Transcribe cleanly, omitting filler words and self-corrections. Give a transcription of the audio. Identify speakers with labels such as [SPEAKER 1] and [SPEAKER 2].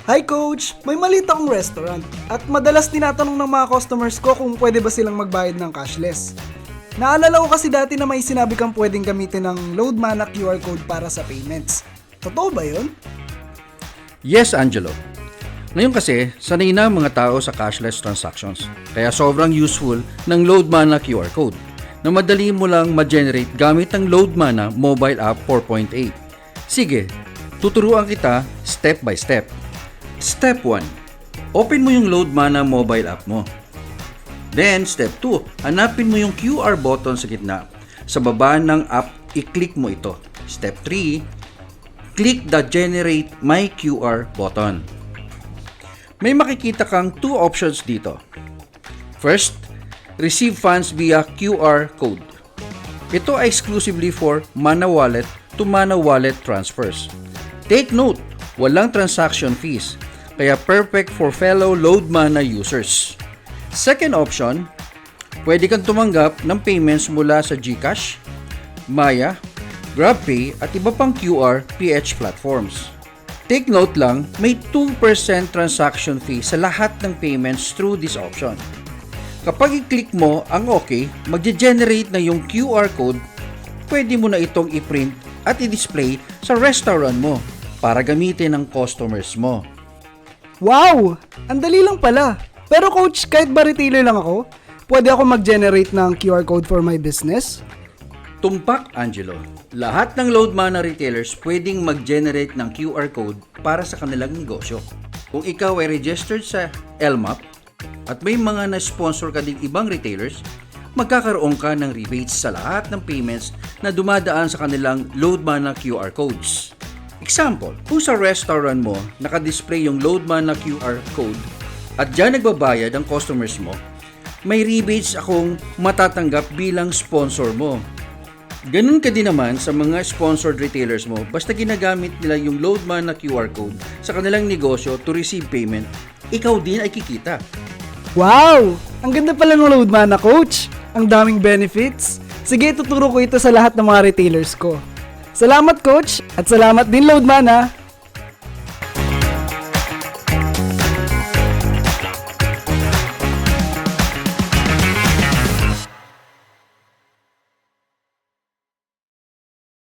[SPEAKER 1] Hi Coach! May maliit akong restaurant at madalas tinatanong ng mga customers ko kung pwede ba silang magbayad ng cashless. Naalala ko kasi dati na may sinabi kang pwedeng gamitin ng Loadmana QR code para sa payments. Totoo ba yun?
[SPEAKER 2] Yes, Angelo. Ngayon kasi, sanay na mga tao sa cashless transactions. Kaya sobrang useful ng Loadmana QR code na madali mo lang ma-generate gamit ang Loadmana Mobile App 4.8. Sige, tuturuan kita step by step. Step 1. Open mo yung Loadmana mobile app mo. Then, step 2. Hanapin mo yung QR button sa gitna. Sa baba ng app, i-click mo ito. Step 3. Click the Generate My QR button. May makikita kang 2 options dito. First, receive funds via QR code. Ito ay exclusively for Mana Wallet to Mana Wallet transfers. Take note, walang transaction fees, kaya perfect for fellow Loadmana users. Second option, pwede kang tumanggap ng payments mula sa GCash, Maya, GrabPay at iba pang QR PH platforms. Take note lang, may 2% transaction fee sa lahat ng payments through this option. Kapag i-click mo ang OK, magge-generate na yung QR code, pwede mo na itong i-print at i-display sa restaurant mo para gamitin ng customers mo.
[SPEAKER 1] Wow! Ang dali lang pala. Pero Coach, kahit ba retailer lang ako, pwede ako mag-generate ng QR code for my business?
[SPEAKER 2] Tumpak, Angelo. Lahat ng Loadmana retailers pwedeng mag-generate ng QR code para sa kanilang negosyo. Kung ikaw ay registered sa LMAP at may mga na-sponsor ka ding ibang retailers, magkakaroon ka ng rebates sa lahat ng payments na dumadaan sa kanilang Loadmana QR codes. Example, kung sa restaurant mo nakadisplay yung Loadmana QR code at dyan nagbabayad ang customers mo, may rebates akong matatanggap bilang sponsor mo. Ganun ka din naman sa mga sponsored retailers mo basta ginagamit nila yung Loadmana QR code sa kanilang negosyo to receive payment, ikaw din ay kikita.
[SPEAKER 1] Wow! Ang ganda pala ng Loadmana, Coach! Ang daming benefits! Sige, tuturo ko ito sa lahat ng mga retailers ko. Salamat, Coach! At salamat din, Loadmana!